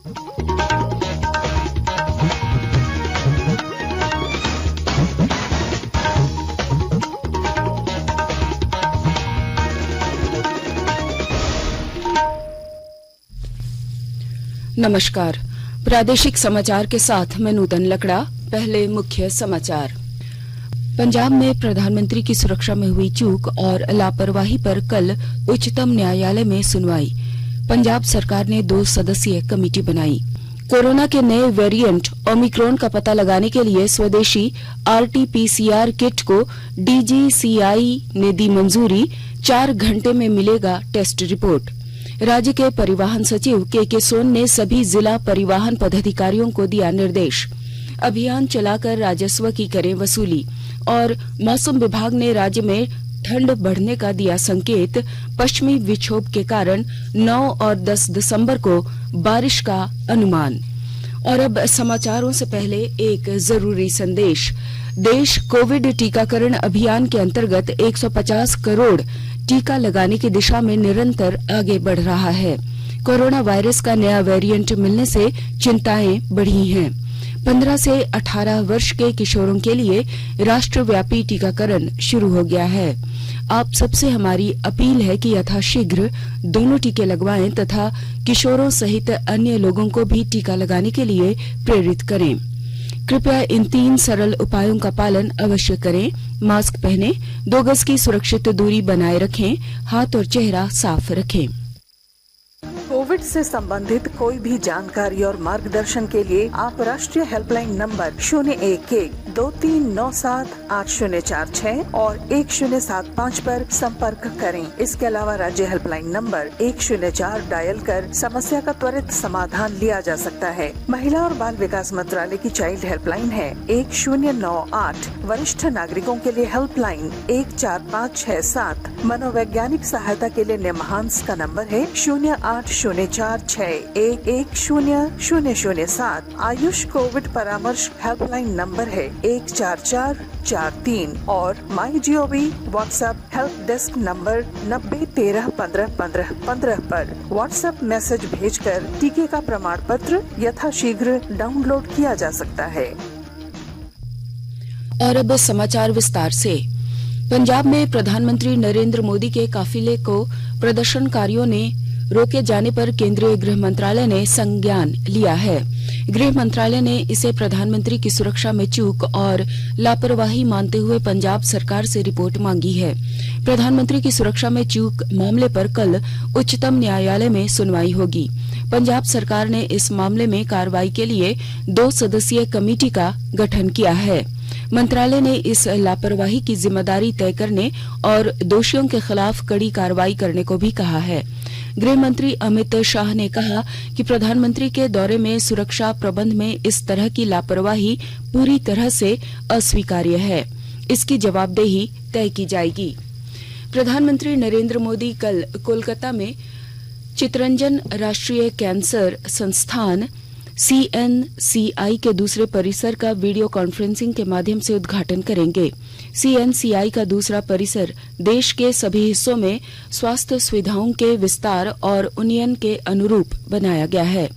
नमस्कार। प्रादेशिक समाचार के साथ मैं नूतन लकड़ा। पहले मुख्य समाचार। पंजाब में प्रधानमंत्री की सुरक्षा में हुई चूक और लापरवाही पर कल उच्चतम न्यायालय में सुनवाई। पंजाब सरकार ने 2 सदस्यीय कमेटी बनाई। कोरोना के नए वेरिएंट ओमिक्रॉन का पता लगाने के लिए स्वदेशी आरटीपीसीआर किट को डीजीसीआई ने दी मंजूरी। 4 घंटे में मिलेगा टेस्ट रिपोर्ट। राज्य के परिवहन सचिव के सोन ने सभी जिला परिवहन पदाधिकारियों को दिया निर्देश। अभियान चलाकर राजस्व की करें वसूली। और मौसम विभाग ने राज्य में ठंड बढ़ने का दिया संकेत। पश्चिमी विक्षोभ के कारण 9 और 10 दिसंबर को बारिश का अनुमान। और अब समाचारों से पहले एक जरूरी संदेश। देश कोविड टीकाकरण अभियान के अंतर्गत 150 करोड़ टीका लगाने की दिशा में निरंतर आगे बढ़ रहा है। कोरोना वायरस का नया वेरिएंट मिलने से चिंताएं बढ़ी हैं। 15 से 18 वर्ष के किशोरों के लिए राष्ट्रव्यापी टीकाकरण शुरू हो गया है। आप सबसे हमारी अपील है कि यथाशीघ्र दोनों टीके लगवाएं तथा किशोरों सहित अन्य लोगों को भी टीका लगाने के लिए प्रेरित करें। कृपया इन 3 सरल उपायों का पालन अवश्य करें। मास्क पहनें, 2 गज की सुरक्षित दूरी बनाए रखें, हाथ और चेहरा साफ रखें। कोविड से संबंधित कोई भी जानकारी और मार्गदर्शन के लिए आप राष्ट्रीय हेल्पलाइन नंबर 0112397804 और 1075 पर संपर्क करें। इसके अलावा राज्य हेल्पलाइन नंबर 104 डायल कर समस्या का त्वरित समाधान लिया जा सकता है। महिला और बाल विकास मंत्रालय की चाइल्ड हेल्पलाइन है 1098। वरिष्ठ नागरिकों के लिए हेल्पलाइन 14567। मनोवैज्ञानिक सहायता के लिए निमहांस का नंबर है 0846110007। आयुष कोविड परामर्श हेल्पलाइन नंबर है 14443 और MyGov WhatsApp help desk number 90131515 पर व्हाट्सएप मैसेज भेजकर टीके का प्रमाण पत्र यथाशीघ्र डाउनलोड किया जा सकता है। और अब समाचार विस्तार से। पंजाब में प्रधानमंत्री नरेंद्र मोदी के काफिले को प्रदर्शनकारियों ने रोके जाने पर केंद्रीय गृह मंत्रालय ने संज्ञान लिया है। गृह मंत्रालय ने इसे प्रधानमंत्री की सुरक्षा में चूक और लापरवाही मानते हुए पंजाब सरकार से रिपोर्ट मांगी है। प्रधानमंत्री की सुरक्षा में चूक मामले पर कल उच्चतम न्यायालय में सुनवाई होगी। पंजाब सरकार ने इस मामले में कार्रवाई के लिए 2 सदस्यीय कमेटी का गठन किया है। मंत्रालय ने इस लापरवाही की जिम्मेदारी तय करने और दोषियों के खिलाफ कड़ी कार्रवाई करने को भी कहा है। गृह मंत्री अमित शाह ने कहा कि प्रधानमंत्री के दौरे में सुरक्षा प्रबंध में इस तरह की लापरवाही पूरी तरह से अस्वीकार्य है। इसकी जवाबदेही तय की जाएगी। प्रधानमंत्री नरेंद्र मोदी कल कोलकाता में चितरंजन राष्ट्रीय कैंसर संस्थान CNCI के दूसरे परिसर का वीडियो कॉन्फ्रेंसिंग के माध्यम से उद्घाटन करेंगे। CNCI का दूसरा परिसर देश के सभी हिस्सों में स्वास्थ्य सुविधाओं के विस्तार और उन्नयन के अनुरूप बनाया गया है।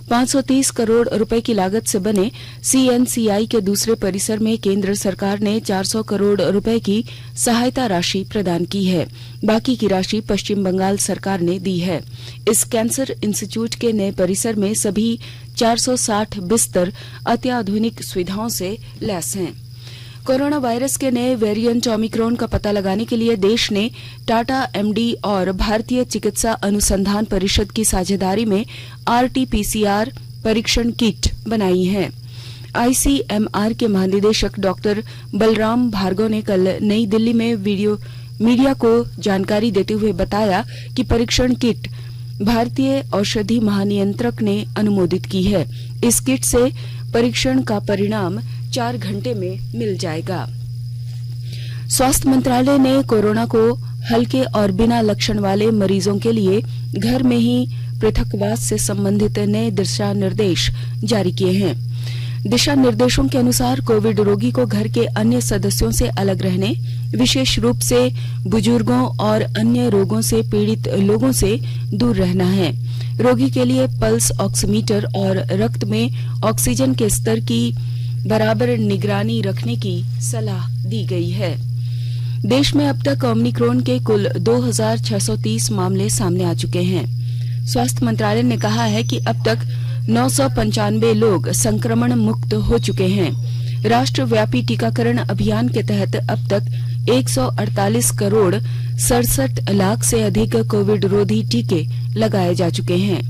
530 करोड़ रुपए की लागत से बने CNCI के दूसरे परिसर में केंद्र सरकार ने 400 करोड़ रुपए की सहायता राशि प्रदान की है। बाकी की राशि पश्चिम बंगाल सरकार ने दी है। इस कैंसर इंस्टीट्यूट के नए परिसर में सभी 460 बिस्तर अत्याधुनिक सुविधाओं से लैस हैं। कोरोना वायरस के नए वेरिएंट ओमिक्रॉन का पता लगाने के लिए देश ने टाटा एमडी और भारतीय चिकित्सा अनुसंधान परिषद की साझेदारी में RT-PCR परीक्षण किट बनाई है। ICMR के महानिदेशक डॉक्टर बलराम भार्गव ने कल नई दिल्ली में मीडिया को जानकारी देते हुए बताया कि परीक्षण किट भारतीय औषधि महानियंत्रक ने अनुमोदित की है। इस किट से परीक्षण का परिणाम 4 घंटे में मिल जाएगा। स्वास्थ्य मंत्रालय ने कोरोना को हल्के और बिना लक्षण वाले मरीजों के लिए घर में ही पृथकवास से संबंधित नए दिशा निर्देश जारी किए हैं। दिशा निर्देशों के अनुसार कोविड रोगी को घर के अन्य सदस्यों से अलग रहने, विशेष रूप से बुजुर्गों और अन्य रोगों से पीड़ित लोगों से दूर रहना है। रोगी के लिए पल्स ऑक्सीमीटर और रक्त में ऑक्सीजन के स्तर की बराबर निगरानी रखने की सलाह दी गई है। देश में अब तक ओमिक्रॉन के कुल 2630 मामले सामने आ चुके हैं। स्वास्थ्य मंत्रालय ने कहा है कि अब तक 995 लोग संक्रमण मुक्त हो चुके हैं। राष्ट्रव्यापी टीकाकरण अभियान के तहत अब तक 148 करोड़ 67 लाख से अधिक कोविड रोधी टीके लगाए जा चुके हैं।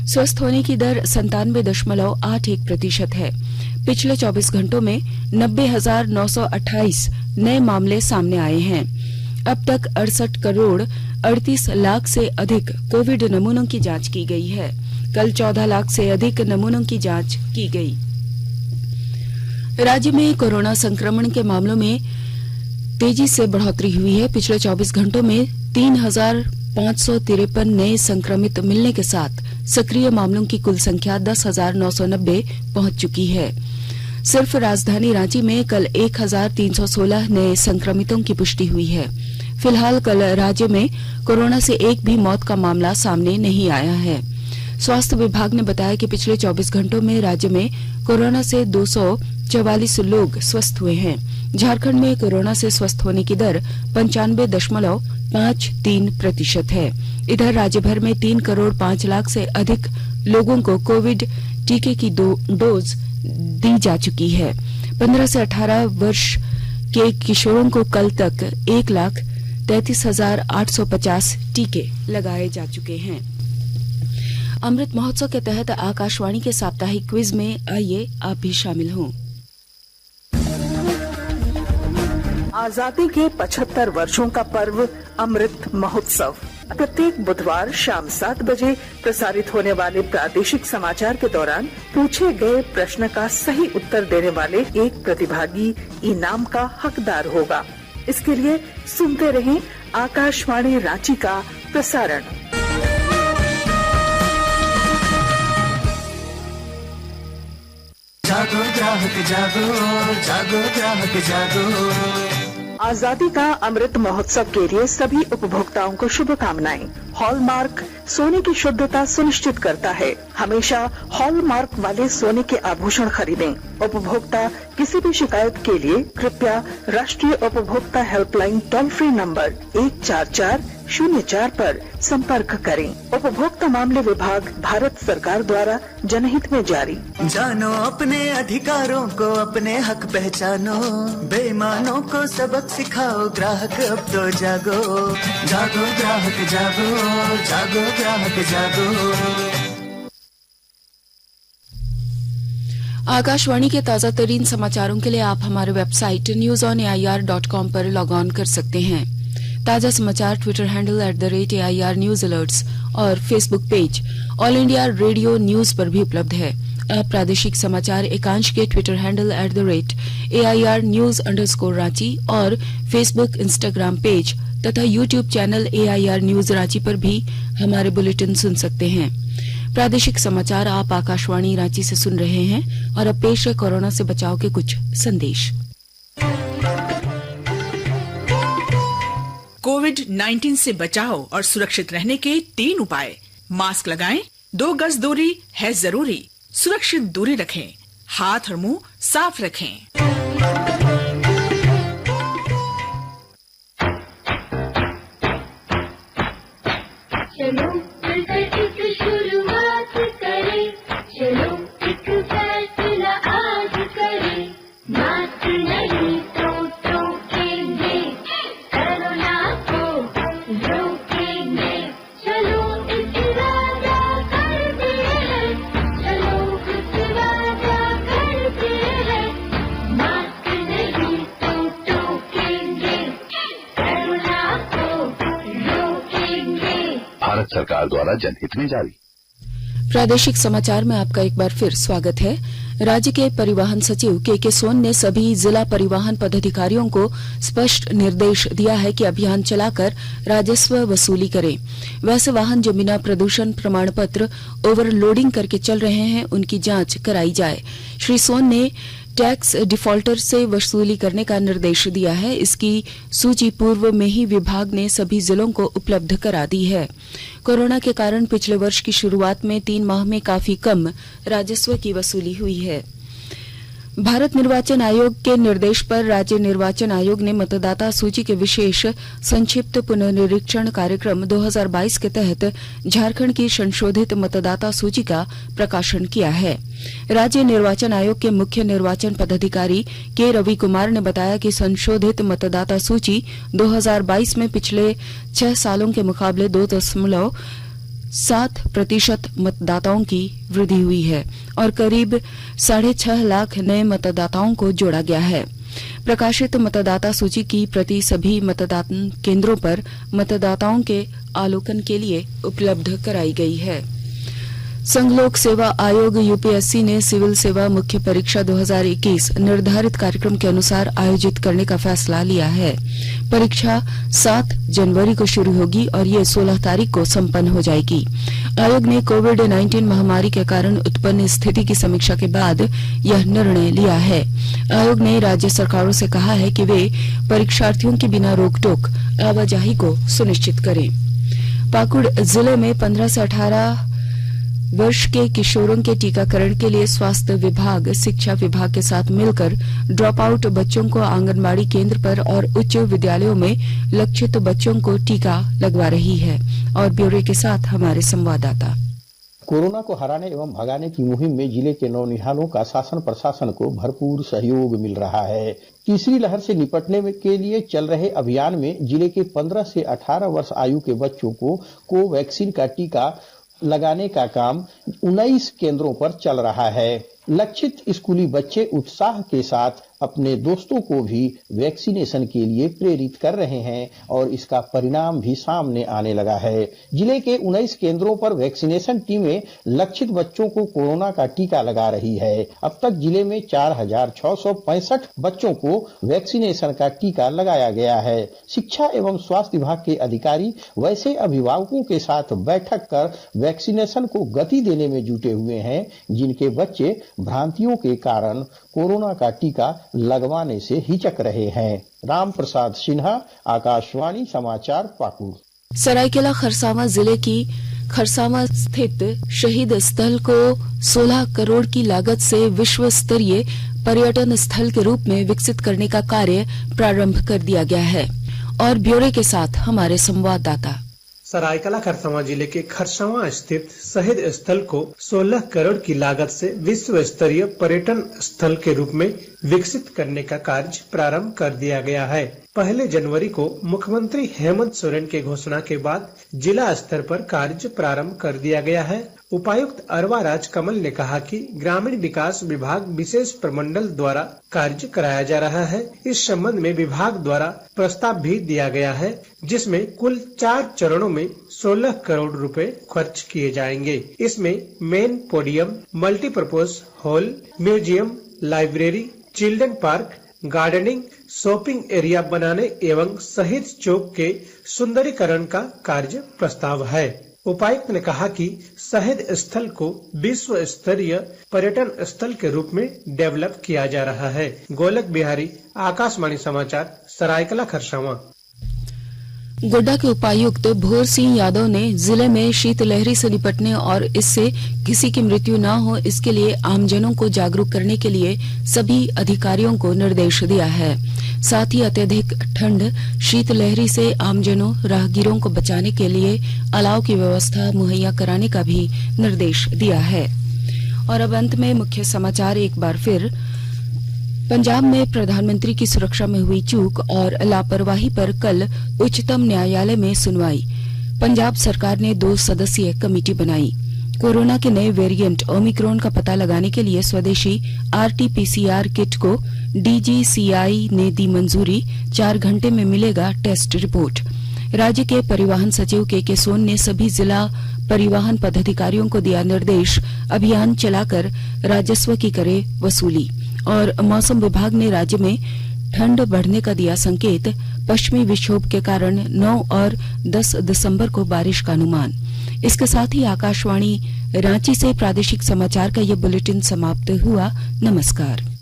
स्वस्थ होने की दर 97.81% है। पिछले 24 घंटों में 90,928 नए मामले सामने आए हैं। अब तक 68 करोड़ 38 लाख से अधिक कोविड नमूनों की जांच की गई है। कल 14 लाख से अधिक नमूनों की जांच की गई। राज्य में कोरोना संक्रमण के मामलों में तेजी से बढ़ोतरी हुई है। पिछले 24 घंटों में 3,553 नए संक्रमित मिलने के साथ सक्रिय मामलों की कुल संख्या 10,990 पहुंच चुकी है। सिर्फ राजधानी रांची में कल 1,316 नए संक्रमितों की पुष्टि हुई है। फिलहाल कल राज्य में कोरोना से एक भी मौत का मामला सामने नहीं आया है। स्वास्थ्य विभाग ने बताया कि पिछले 24 घंटों में राज्य में कोरोना से 244 लोग स्वस्थ हुए हैं। झारखंड में कोरोना से स्वस्थ होने की दर 95.53% है। इधर राज्य भर में 3 करोड़ 5 लाख से अधिक लोगों को कोविड टीके की डोज दी जा चुकी है। 15 से 18 वर्ष के किशोरों को कल तक 1,33,850 टीके लगाए जा चुके हैं। अमृत महोत्सव के तहत आकाशवाणी के साप्ताहिक क्विज में आइए आप भी शामिल हों। आजादी के 75 वर्षों का पर्व अमृत महोत्सव प्रत्येक बुधवार शाम 7 बजे प्रसारित होने वाले प्रादेशिक समाचार के दौरान पूछे गए प्रश्न का सही उत्तर देने वाले एक प्रतिभागी इनाम का हकदार होगा। इसके लिए सुनते रहें आकाशवाणी रांची का प्रसारण। जागो ग्राहक जागो, जागो ग्राहक जागो। आजादी का अमृत महोत्सव के लिए सभी उपभोक्ताओं को शुभकामनाएं। हॉलमार्क सोने की शुद्धता सुनिश्चित करता है। हमेशा हॉलमार्क वाले सोने के आभूषण खरीदें। उपभोक्ता किसी भी शिकायत के लिए कृपया राष्ट्रीय उपभोक्ता हेल्पलाइन टोल फ्री नंबर 14404 पर संपर्क करें। उपभोक्ता मामले विभाग भारत सरकार द्वारा जनहित में जारी। जानो अपने अधिकारों को, अपने हक पहचानो, बेईमानों को सबक सिखाओ, ग्राहक अब तो जागो। जागो ग्राहक जागो, जागो ग्राहक जागो। आकाशवाणी के ताजा तरीन समाचारों के लिए आप हमारे वेबसाइट newsonair.com पर लॉग ऑन कर सकते हैं। ताजा समाचार Twitter handle @AIR news alerts और Facebook page All India Radio News पर भी उपलब्ध है। आप प्रादेशिक समाचार एकांश के Twitter handle @AIR news _Ranchi और फेसबुक इंस्टाग्राम पेज तथा YouTube channel AIR news Ranchi पर भी हमारे बुलेटिन सुन सकते हैं। प्रादेशिक समाचार आप आकाशवाणी रांची से सुन रहे हैं और अब पेश है कोरोना से बचाव के कुछ संदेश। कोविड-19 से बचाव और सुरक्षित रहने के 3 उपाय। मास्क लगाएं, 2 गज दूरी है जरूरी, सुरक्षित दूरी रखें, हाथ और मुंह साफ रखें। चलो मिलकर एक शुरुआत करें, चलो एक फैसला आज करें। मास्क नहीं तो टोकेंगे, कोरोना को रोकेंगे। चलो एक वादा करते हैं, चलो कुछ वादा करते हैं। मास्क नहीं तो टोकेंगे, कोरोना को रोकेंगे। भारत सरकार द्वारा जनहित में जारी। प्रादेशिक समाचार में आपका एक बार फिर स्वागत है। राज्य के परिवहन सचिव के सोन ने सभी जिला परिवहन पदाधिकारियों को स्पष्ट निर्देश दिया है कि अभियान चलाकर राजस्व वसूली करें। वैसे वाहन जो बिना प्रदूषण प्रमाण पत्र ओवरलोडिंग करके चल रहे हैं उनकी जांच कराई जाए। श्री सोन ने टैक्स डिफॉल्टर से वसूली करने का निर्देश दिया है। इसकी सूची पूर्व में ही विभाग ने सभी जिलों को उपलब्ध करा दी है। कोरोना के कारण पिछले वर्ष की शुरुआत में 3 माह में काफी कम राजस्व की वसूली हुई है। भारत निर्वाचन आयोग के निर्देश पर राज्य निर्वाचन आयोग ने मतदाता सूची के विशेष संक्षिप्त पुनर्निरीक्षण कार्यक्रम 2022 के तहत झारखंड की संशोधित मतदाता सूची का प्रकाशन किया है। राज्य निर्वाचन आयोग के मुख्य निर्वाचन पदाधिकारी के रवि कुमार ने बताया कि संशोधित मतदाता सूची 2022 में पिछले 6 सालों के मुकाबले 2.7% मतदाताओं की वृद्धि हुई है और करीब 6.5 लाख नए मतदाताओं को जोड़ा गया है। प्रकाशित मतदाता सूची की प्रति सभी मतदान केंद्रों पर मतदाताओं के आलोकन के लिए उपलब्ध कराई गई है। संघ लोक सेवा आयोग यूपीएससी ने सिविल सेवा मुख्य परीक्षा 2021 निर्धारित कार्यक्रम के अनुसार आयोजित करने का फैसला लिया है। परीक्षा 7 जनवरी को शुरू होगी और ये 16 तारीख को संपन्न हो जाएगी। आयोग ने कोविड-19 महामारी के कारण उत्पन्न स्थिति की समीक्षा के बाद यह निर्णय लिया है। आयोग ने राज्य सरकारों से कहा है कि वे परीक्षार्थियों की बिना रोक-टोक आवाजाही को सुनिश्चित करें। पाकुड़ जिले में 15 से 18 वर्ष के किशोरों के टीकाकरण के लिए स्वास्थ्य विभाग शिक्षा विभाग के साथ मिलकर ड्रॉप आउट बच्चों को आंगनबाड़ी केंद्र पर और उच्च विद्यालयों में लक्षित बच्चों को टीका लगवा रही है। और ब्यौरे के साथ हमारे संवाददाता। कोरोना को हराने एवं भगाने की मुहिम में जिले के नौनिहालों का शासन प्रशासन को भरपूर सहयोग मिल रहा है। तीसरी लहर से निपटने के लिए चल रहे अभियान में जिले के 15 से 18 वर्ष आयु के बच्चों को कोवैक्सीन का टीका लगाने का काम 19 केंद्रों पर चल रहा है। लक्षित स्कूली बच्चे उत्साह के साथ अपने दोस्तों को भी वैक्सीनेशन के लिए प्रेरित कर रहे हैं और इसका परिणाम भी सामने आने लगा है। जिले के 19 केंद्रों पर वैक्सीनेशन टीमें लक्षित बच्चों को कोरोना का टीका लगा रही है। अब तक जिले में 4665 बच्चों को वैक्सीनेशन का टीका लगाया गया है। शिक्षा एवं स्वास्थ्य विभाग के अधिकारी वैसे अभिभावकों के साथ बैठक कर वैक्सीनेशन को गति देने में जुटे हुए हैं जिनके बच्चे भ्रांतियों के कारण कोरोना का टीका लगवाने से हिचक रहे हैं। राम प्रसाद सिन्हा, आकाशवाणी समाचार, पाकुड़। सरायकेला खरसावां जिले की खरसावां स्थित शहीद स्थल को 16 करोड़ की लागत से विश्व स्तरीय पर्यटन स्थल के रूप में विकसित करने का कार्य प्रारंभ कर दिया गया है। और ब्यौरे के साथ हमारे संवाददाता। सरायकेला खरसावां जिले के खरसावां स्थित शहीद स्थल को 16 करोड़ की लागत से विश्व स्तरीय पर्यटन स्थल के रूप में विकसित करने का कार्य प्रारंभ कर दिया गया है। 1 जनवरी को मुख्यमंत्री हेमंत सोरेन के घोषणा के बाद जिला स्तर पर कार्य प्रारंभ कर दिया गया है। उपायुक्त अरवा राज कमल ने कहा कि ग्रामीण विकास विभाग विशेष प्रमंडल द्वारा कार्य कराया जा रहा है। इस संबंध में विभाग द्वारा प्रस्ताव भी दिया गया है जिसमें कुल 4 चरणों में 16 करोड़ रुपए खर्च किए जाएंगे। इसमें main podium, multipurpose hall, museum, library, children park, gardening, shopping area बनाने एवं शहीद चौक के सुंदरीकरण का कार्य प्रस्ताव है। उपायुक्त ने कहा कि शहीद स्थल को विश्व स्तरीय पर्यटन स्थल के रूप में डेवलप किया जा रहा है। गोलक बिहारी, आकाशवाणी समाचार, सरायकेला खरसावां। गोड्डा के उपायुक्त भोर सिंह यादव ने जिले में शीतलहरी से निपटने और इससे किसी की मृत्यु न हो इसके लिए आमजनों को जागरूक करने के लिए सभी अधिकारियों को निर्देश दिया है। साथ ही अत्यधिक ठंड, शीतलहरी से आमजनों राहगीरों को बचाने के लिए अलाव की व्यवस्था मुहैया कराने का भी निर्देश दिया है। और अब अंत में मुख्य समाचार एक बार फिर। पंजाब में प्रधानमंत्री की सुरक्षा में हुई चूक और लापरवाही पर कल उच्चतम न्यायालय में सुनवाई। पंजाब सरकार ने 2 सदस्यीय कमेटी बनाई। कोरोना के नए वेरिएंट ओमिक्रॉन का पता लगाने के लिए स्वदेशी आरटी-पीसीआर किट को डीजीसीआई ने दी मंजूरी। 4 घंटे में मिलेगा टेस्ट रिपोर्ट। राज्य के परिवहन सचिव के सोन ने सभी जिला परिवहन पदाधिकारियों को दिया निर्देश, अभियान चलाकर राजस्व की करे वसूली। और मौसम विभाग ने राज्य में ठंड बढ़ने का दिया संकेत, पश्चिमी विक्षोभ के कारण 9 और 10 दिसंबर को बारिश का अनुमान। इसके साथ ही आकाशवाणी रांची से प्रादेशिक समाचार का ये बुलेटिन समाप्त हुआ। नमस्कार।